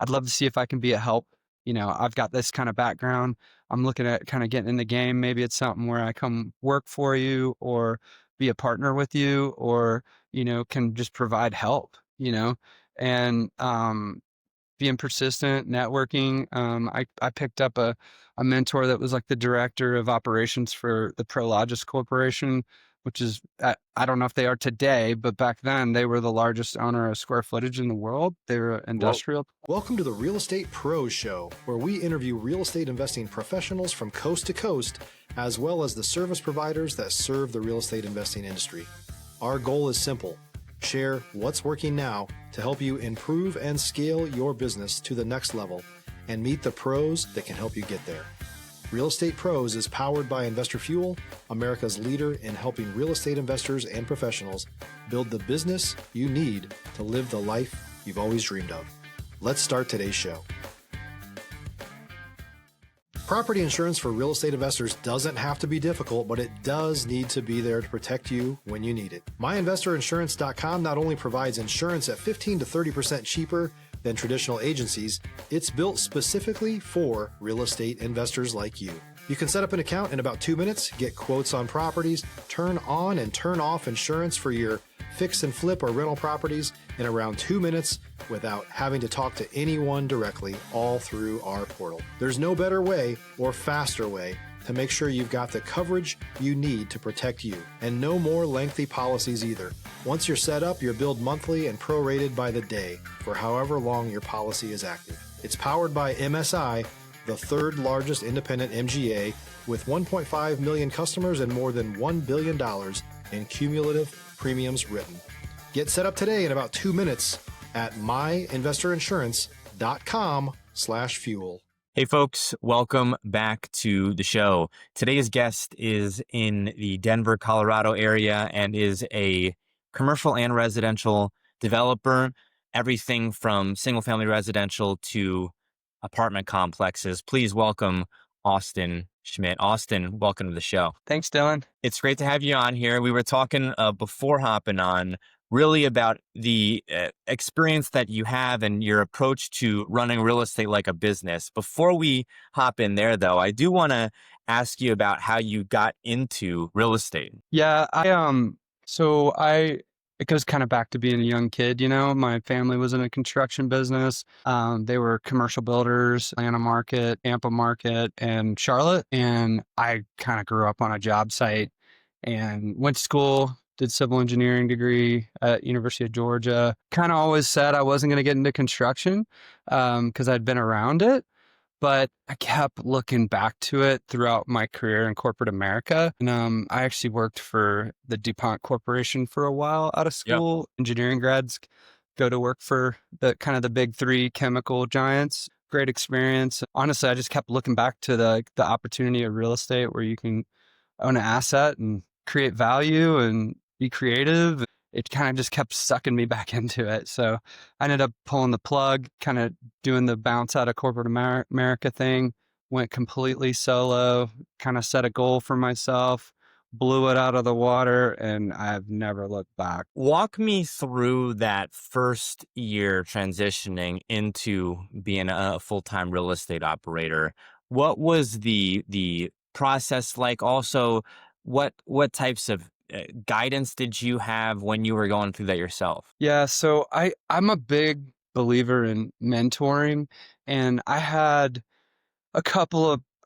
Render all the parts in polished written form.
I'd love to see if I can be a help. I've got this kind of background. I'm looking at kind of getting in the game. Maybe it's something where I come work for you or be a partner with you or, can just provide help, and, being persistent, networking. I picked up a mentor that was like the director of operations for the Prologis Corporation, which is, I don't know if they are today, but back then they were the largest owner of square footage in the world. They were Well, industrial. welcome to the Real Estate Pros Show, where we interview real estate investing professionals from coast to coast, as well as the service providers that serve the real estate investing industry. Our goal is simple: share what's working now to help you improve and scale your business to the next level and meet the pros that can help you get there. Real Estate Pros is powered by Investor Fuel, America's leader in helping real estate investors and professionals build the business you need to live the life you've always dreamed of. Let's start today's show. Property insurance for real estate investors doesn't have to be difficult, but it does need to be there to protect you when you need it. MyInvestorInsurance.com not only provides insurance at 15 to 30% cheaper than traditional agencies, it's built specifically for real estate investors like you. You can set up an account in about 2 minutes, get quotes on properties, turn on and turn off insurance for your fix and flip or rental properties in around 2 minutes without having to talk to anyone directly, all through our portal. There's no better way or faster way to make sure you've got the coverage you need to protect you, and no more lengthy policies either. Once you're set up, you're billed monthly and prorated by the day for however long your policy is active. It's powered by MSI, the third largest independent MGA, with 1.5 million customers and more than $1 billion in cumulative premiums written. Get set up today in about 2 minutes at myinvestorinsurance.com/fuel. Hey folks, welcome back to the show. Today's guest is in the Denver, Colorado area and is a commercial and residential developer, everything from single family residential to apartment complexes. Please welcome Austin Schmidt. Austin, welcome to the show. Thanks, Dylan. It's great to have you on here. We were talking before hopping on really about the experience that you have and your approach to running real estate like a business. Before we hop in there, though, I do want to ask you about how you got into real estate. Yeah, it goes kind of back to being a young kid. My family was in a construction business. They were commercial builders, Atlanta market, Tampa market, and Charlotte. And I kind of grew up on a job site and went to school, did civil engineering degree at University of Georgia. Kind of always said I wasn't going to get into construction because I'd been around it. But I kept looking back to it throughout my career in corporate America. And I actually worked for the DuPont Corporation for a while out of school. Yep. Engineering grads go to work for the kind of the big three chemical giants. Great experience. Honestly, I just kept looking back to the opportunity of real estate where you can own an asset and create value and be creative. It kind of just kept sucking me back into it. So I ended up pulling the plug, kind of doing the bounce out of corporate America thing, went completely solo, kind of set a goal for myself, blew it out of the water, and I've never looked back. Walk me through that first year transitioning into being a full-time real estate operator. What was the process like? Also, what types of guidance did you have when you were going through that yourself? Yeah, so I'm a big believer in mentoring, and I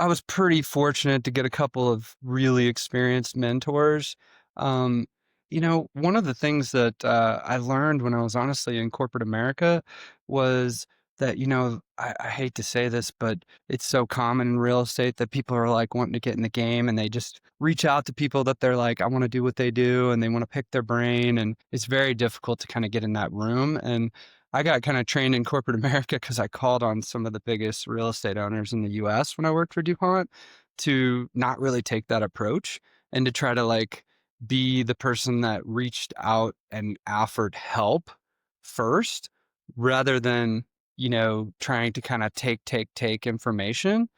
was pretty fortunate to get a couple of really experienced mentors. One of the things that I learned when I was honestly in corporate America was that, I hate to say this, but it's so common in real estate that people are like wanting to get in the game and they just reach out to people that they're like, I want to do what they do, and they want to pick their brain. And it's very difficult to kind of get in that room. And I got kind of trained in corporate America because I called on some of the biggest real estate owners in the US when I worked for DuPont to not really take that approach and to try to like be the person that reached out and offered help first rather than trying to kind of take information.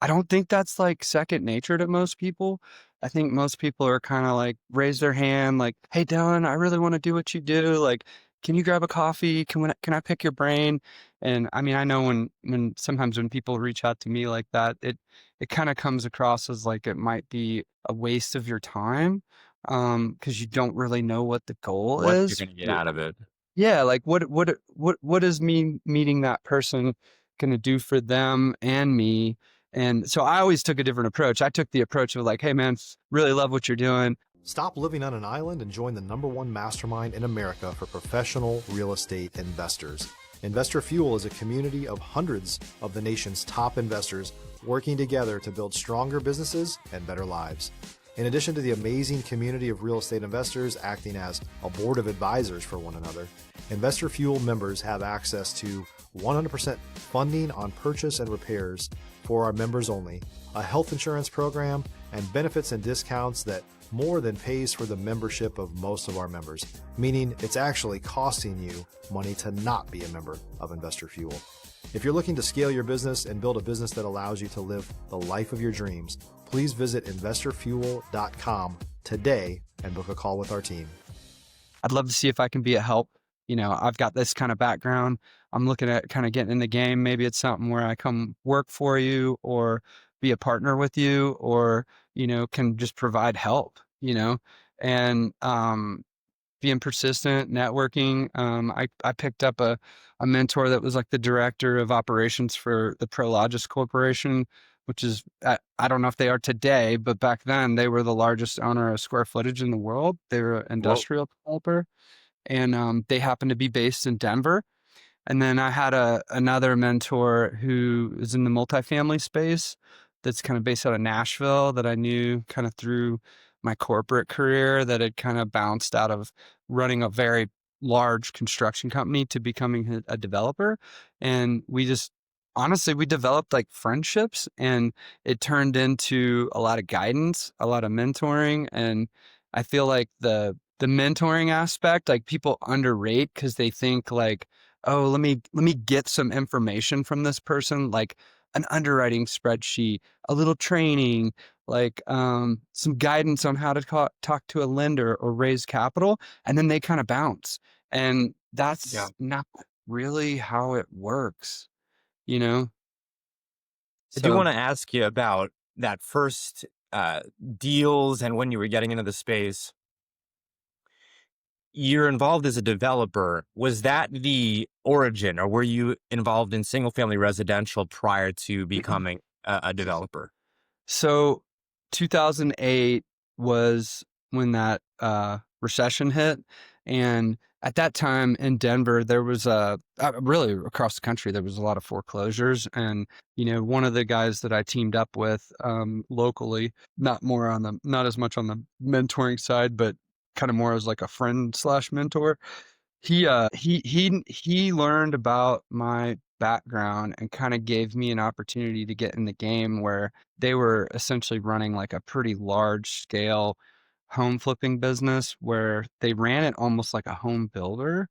I don't think that's like second nature to most people. I think most people are kind of like raise their hand like, hey, Dylan, I really want to do what you do. Like, can you grab a coffee? Can I pick your brain? And I mean, I know when sometimes when people reach out to me like that, it kind of comes across as like it might be a waste of your time, because you don't really know what the goal What you're is. going to get out of it. Yeah, like what is me meeting that person gonna do for them and me? And so I always took a different approach. I took the approach of like, hey man, really love what you're doing. Stop living on an island and join the #1 mastermind in America for professional real estate investors. Investor Fuel is a community of hundreds of the nation's top investors working together to build stronger businesses and better lives. In addition to the amazing community of real estate investors acting as a board of advisors for one another, Investor Fuel members have access to 100% funding on purchase and repairs for our members only, a health insurance program, and benefits and discounts that more than pays for the membership of most of our members, meaning it's actually costing you money to not be a member of Investor Fuel. If you're looking to scale your business and build a business that allows you to live the life of your dreams, please visit investorfuel.com today and book a call with our team. I'd love to see if I can be a help. I've got this kind of background. I'm looking at kind of getting in the game. Maybe it's something where I come work for you or be a partner with you, or, can just provide help, and being persistent, networking. I picked up a mentor that was like the director of operations for the Prologis Corporation, which is, I don't know if they are today, but back then they were the largest owner of square footage in the world. They were an Whoa. industrial developer, and they happened to be based in Denver. And then I had another mentor who is in the multifamily space that's kind of based out of Nashville that I knew kind of through my corporate career, that had kind of bounced out of running a very large construction company to becoming a developer. And we just honestly, we developed like friendships, and it turned into a lot of guidance, a lot of mentoring. And I feel like the mentoring aspect, like people underrate because they think like, oh, let me get some information from this person, like an underwriting spreadsheet, a little training, like some guidance on how to talk to a lender or raise capital, and then they kind of bounce. And Yeah. that's not really how it works, you know? I do So want to ask you about that first deals and when you were getting into the space. You're involved as a developer. Was that the origin, or were you involved in single family residential prior to becoming a developer? So 2008 was when that recession hit. And at that time in Denver, there was really across the country, there was a lot of foreclosures. And, one of the guys that I teamed up with locally, not as much on the mentoring side, but kind of more as like a friend slash mentor. He learned about my background and kind of gave me an opportunity to get in the game where they were essentially running like a pretty large scale home flipping business where they ran it almost like a home builder,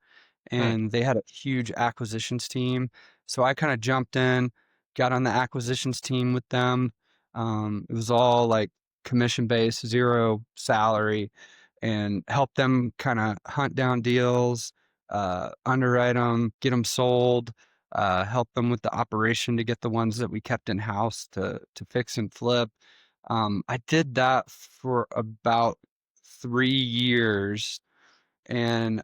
Hmm. and they had a huge acquisitions team. So I kind of jumped in, got on the acquisitions team with them. It was all like commission based, zero salary, and helped them kind of hunt down deals, underwrite them, get them sold, help them with the operation to get the ones that we kept in house to fix and flip. I did that for about 3 years, and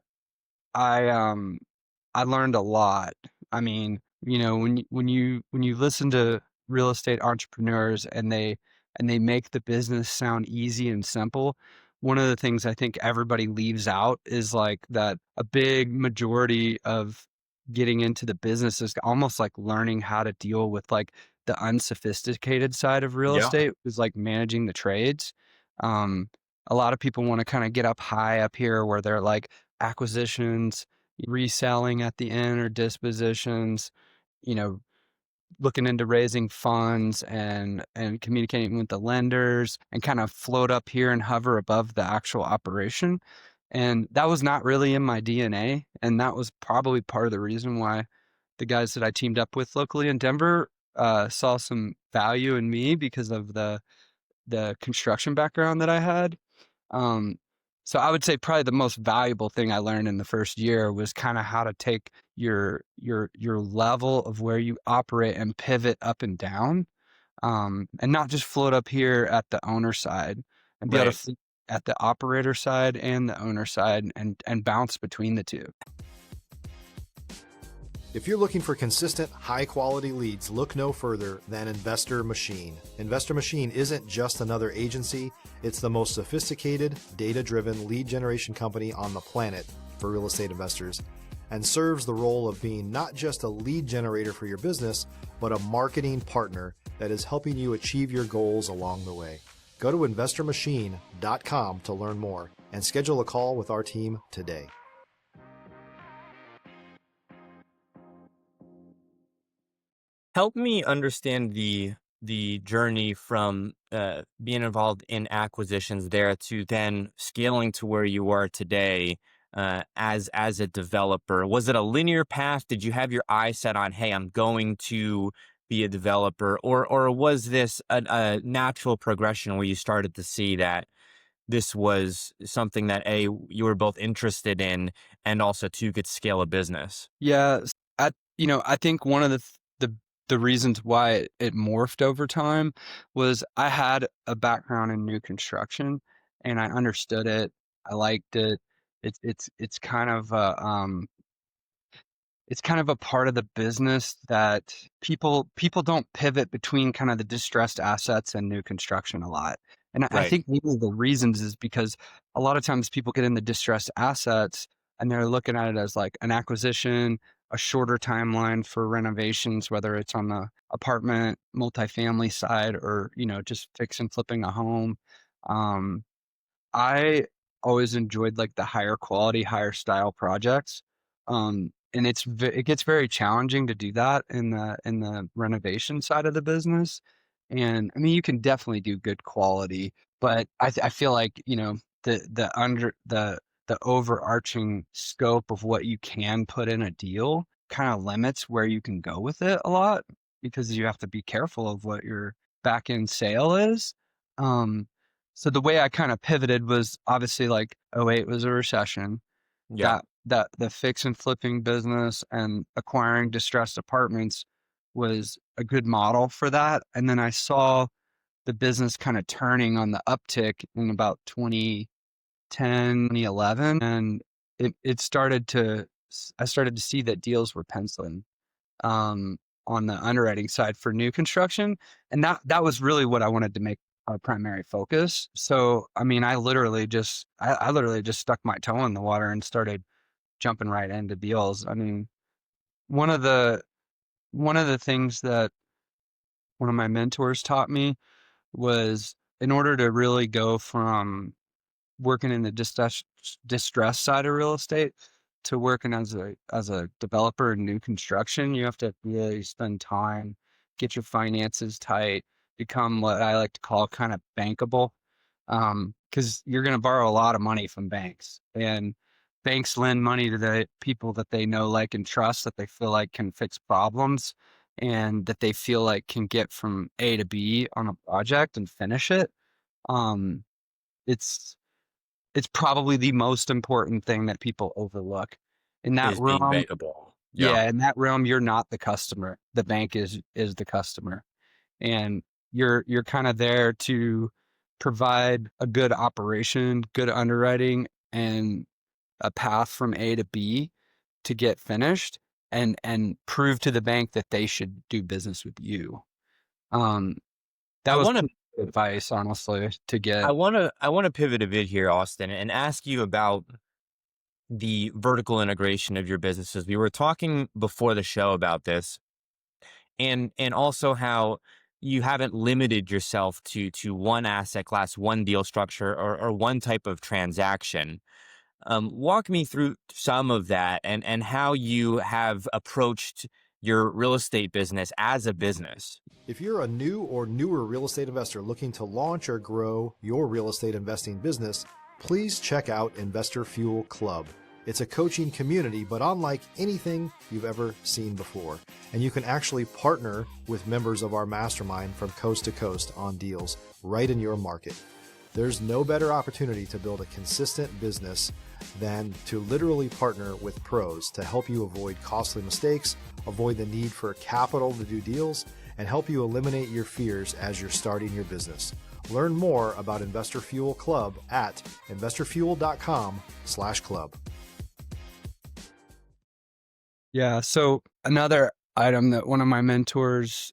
I learned a lot. I mean, when you listen to real estate entrepreneurs and they make the business sound easy and simple, one of the things I think everybody leaves out is like that a big majority of getting into the business is almost like learning how to deal with like the unsophisticated side of real Yeah. estate, is like managing the trades. Um, a lot of people want to kind of get up high up here where they're like acquisitions, reselling at the end, or dispositions, you know, looking into raising funds and communicating with the lenders, and kind of float up here and hover above the actual operation. And that was not really in my DNA. And that was probably part of the reason why the guys that I teamed up with locally in Denver saw some value in me, because of the construction background that I had. Um, so I would say probably the most valuable thing I learned in the first year was kind of how to take your level of where you operate and pivot up and down, and not just float up here at the owner side, and be able to Right. float at the operator side and the owner side, and bounce between the two. If you're looking for consistent, high-quality leads, look no further than Investor Machine. Investor Machine isn't just another agency, it's the most sophisticated, data-driven lead generation company on the planet for real estate investors, and serves the role of being not just a lead generator for your business, but a marketing partner that is helping you achieve your goals along the way. Go to investormachine.com to learn more and schedule a call with our team today. Help me understand the journey from being involved in acquisitions there to then scaling to where you are today as a developer. Was it a linear path? Did you have your eye set on, hey, I'm going to be a developer, or was this a natural progression where you started to see that this was something that you were both interested in, and also two could scale a business? Yeah, I think one of the reasons why it morphed over time was I had a background in new construction, and I understood it. I liked it. It's kind of it's kind of a part of the business that people don't pivot between kind of the distressed assets and new construction a lot. And I Right. think one of the reasons is because a lot of times people get into distressed assets and they're looking at it as like an acquisition, a shorter timeline for renovations, whether it's on the apartment, multifamily side, or, just fix and flipping a home. Um, I always enjoyed like the higher quality, higher style projects. And it gets very challenging to do that in the renovation side of the business. And I mean, you can definitely do good quality, but I feel like, the overarching scope of what you can put in a deal kind of limits where you can go with it a lot, because you have to be careful of what your back end sale is. Um, so the way I kind of pivoted was obviously like '08 was a recession. Yeah. That the fix and flipping business and acquiring distressed apartments was a good model for that. And then I saw the business kind of turning on the uptick in about 2010, 2011, and it started to I started to see that deals were penciling um, on the underwriting side for new construction. And that was really what I wanted to make our primary focus. So, I mean, I literally just stuck my toe in the water and started jumping right into deals. I mean, one of the, one of the things that one of my mentors taught me was, in order to really go from working in the distress side of real estate to working as a developer in new construction, you have to really spend time, get your finances tight, become what I like to call kind of bankable. Because you're going to borrow a lot of money from banks, and banks lend money to the people that they know, like, and trust, that they feel like can fix problems, and that they feel like can get from A to B on a project and finish it. Um, it's it's probably the most important thing that people overlook. In that Is being realm, bankable. Yeah. yeah, in that realm, you're not the customer. The bank is the customer. And you're kind of there to provide a good operation, good underwriting, and a path from A to B to get finished, and prove to the bank that they should do business with you. Um, that I was want to advice, honestly, to I get. want to I want to pivot a bit here, Austin, and ask you about the vertical integration of your businesses. We were talking before the show about this, and also how you haven't limited yourself to one asset class, one deal structure, or one type of transaction. Walk me through some of that, and how you have approached your real estate business as a business. If you're a new or newer real estate investor looking to launch or grow your real estate investing business, please check out Investor Fuel Club. It's a coaching community, but unlike anything you've ever seen before. And you can actually partner with members of our mastermind from coast to coast on deals right in your market. There's no better opportunity to build a consistent business than to literally partner with pros to help you avoid costly mistakes, avoid the need for capital to do deals, and help you eliminate your fears as you're starting your business. Learn more about Investor Fuel Club at investorfuel.com/club. Yeah. So another item that one of my mentors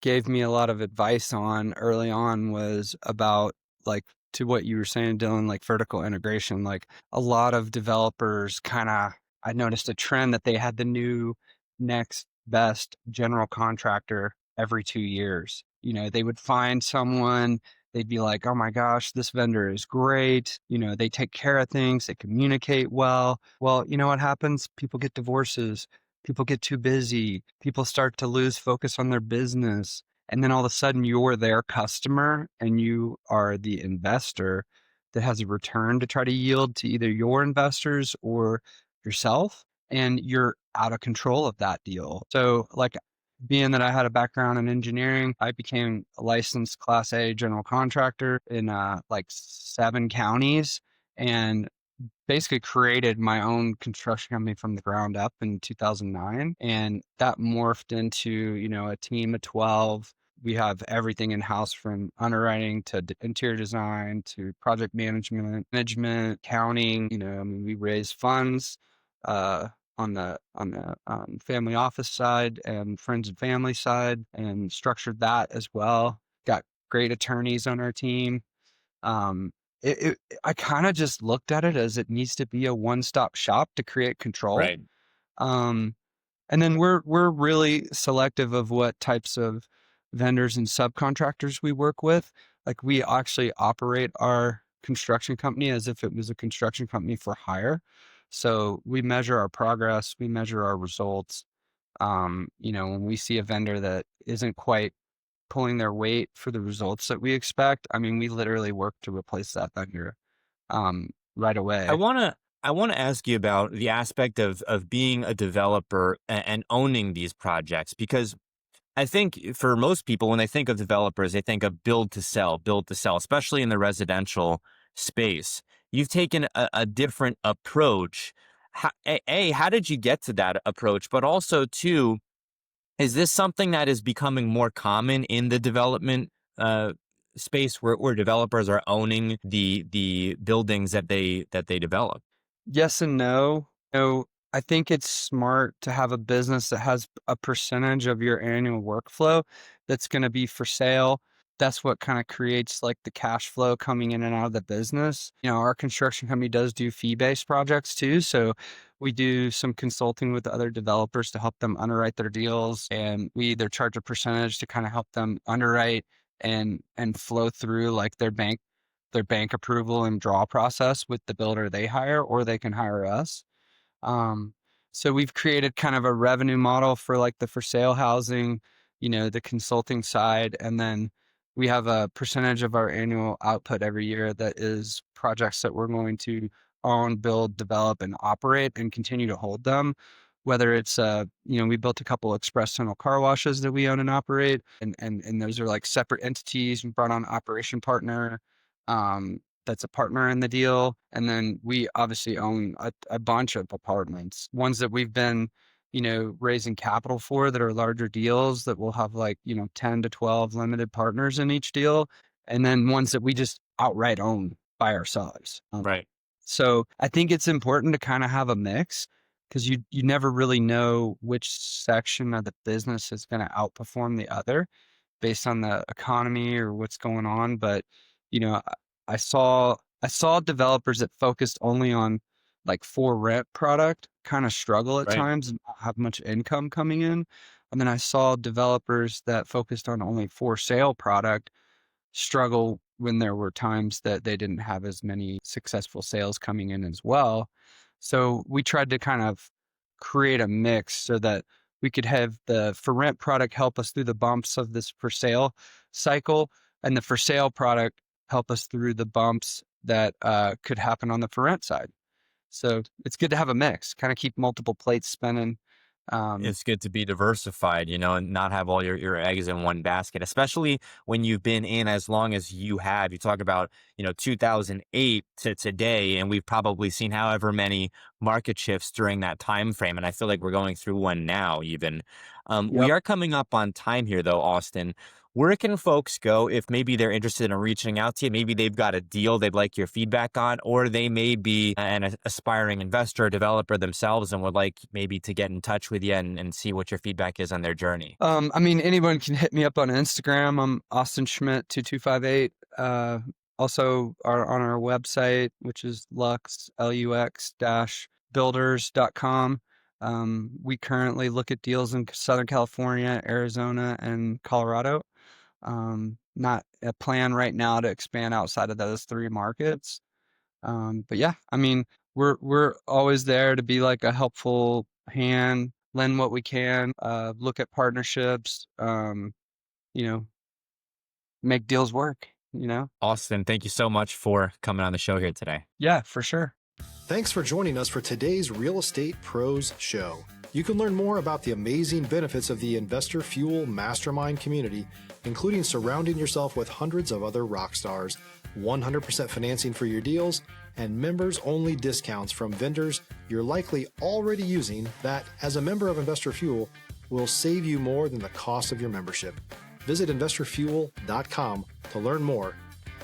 gave me a lot of advice on early on was about, like, to what you were saying, Dylan, like vertical integration. Like a lot of developers I noticed a trend that they had the new next best general contractor every 2 years. They would find someone, they'd be like, oh my gosh, this vendor is great. They take care of things, they communicate well. Well, you know what happens? People get divorces. People get too busy. People start to lose focus on their business. And then all of a sudden you're their customer and you are the investor that has a return to try to yield to either your investors or yourself. And you're out of control of that deal. So, like, being that I had a background in engineering, I became a licensed Class A general contractor in like 7 counties. And basically created my own construction company from the ground up in 2009. And that morphed into, a team of 12. We have everything in house from underwriting to interior design to project management, accounting. We raise funds on the family office side and friends and family side, and structured that as well. Got great attorneys on our team. Um, I kind of just looked at it as it needs to be a one-stop shop to create control. Right. Um, and then we're really selective of what types of vendors and subcontractors we work with. Like, we actually operate our construction company as if it was a construction company for hire. So we measure our progress, we measure our results. When we see a vendor that isn't quite pulling their weight for the results that we expect, I mean, we literally work to replace that vendor right I away. wanna I wanna ask you about the aspect of being a developer and owning these projects, because I think for most people, when they think of developers, they think of build to sell, especially in the residential space. You've taken a different approach. How did you get to that approach? But also, two, is this something that is becoming more common in the development space, where developers are owning the buildings that they develop? Yes and no. I think it's smart to have a business that has a percentage of your annual workflow that's going to be for sale. That's what kind of creates like the cash flow coming in and out of the business. Our construction company does do fee-based projects too. So we do some consulting with other developers to help them underwrite their deals. And we either charge a percentage to kind of help them underwrite and flow through like their bank approval and draw process with the builder they hire, or they can hire us. Um, so we've created kind of a revenue model for like the for sale housing, the consulting side. And then we have a percentage of our annual output every year that is projects that we're going to own, build, develop, and operate and continue to hold them. Whether it's, we built a couple express tunnel car washes that we own and operate, and those are like separate entities. We brought on an operation partner. That's a partner in the deal. And then we obviously own a bunch of apartments, ones that we've been, raising capital for, that are larger deals that will have like, 10 to 12 limited partners in each deal. And then ones that we just outright own by ourselves. Right. So I think it's important to kind of have a mix, because you never really know which section of the business is going to outperform the other based on the economy or what's going on. But, you know, I I saw developers that focused only on like for rent product kind of struggle at Right. times and not have much income coming in. And then I saw developers that focused on only for sale product struggle when there were times that they didn't have as many successful sales coming in as well. So we tried to kind of create a mix so that we could have the for rent product help us through the bumps of this for sale cycle, and the for sale product help us through the bumps that could happen on the for rent side. So it's good to have a mix, kind of keep multiple plates spinning. It's good to be diversified, and not have all your eggs in one basket, especially when you've been in as long as you have. You talk about, 2008 to today, and we've probably seen however many market shifts during that time frame. And I feel like we're going through one now, even. We Yep. are coming up on time here, though, Austin. Where can folks go if maybe they're interested in reaching out to you? Maybe they've got a deal they'd like your feedback on, or they may be an aspiring investor or developer themselves and would like maybe to get in touch with you and see what your feedback is on their journey. Anyone can hit me up on Instagram. I'm Austin Schmidt 2258. Also on our website, which is lux-builders.com. We currently look at deals in Southern California, Arizona, and Colorado. Not a plan right now to expand outside of those three markets. But yeah, we're always there to be like a helpful hand, lend what we can, look at partnerships, you know, make deals work. Austin, thank you so much for coming on the show here today. Yeah, for sure. Thanks for joining us for today's Real Estate Pros Show. You can learn more about the amazing benefits of the Investor Fuel Mastermind community, including surrounding yourself with hundreds of other rock stars, 100% financing for your deals, and members-only discounts from vendors you're likely already using that, as a member of Investor Fuel, will save you more than the cost of your membership. Visit investorfuel.com to learn more.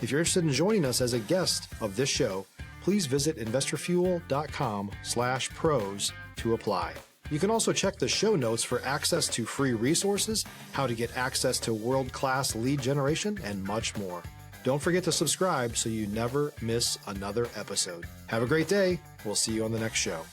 If you're interested in joining us as a guest of this show, please visit investorfuel.com/pros to apply. You can also check the show notes for access to free resources, how to get access to world-class lead generation, and much more. Don't forget to subscribe so you never miss another episode. Have a great day. We'll see you on the next show.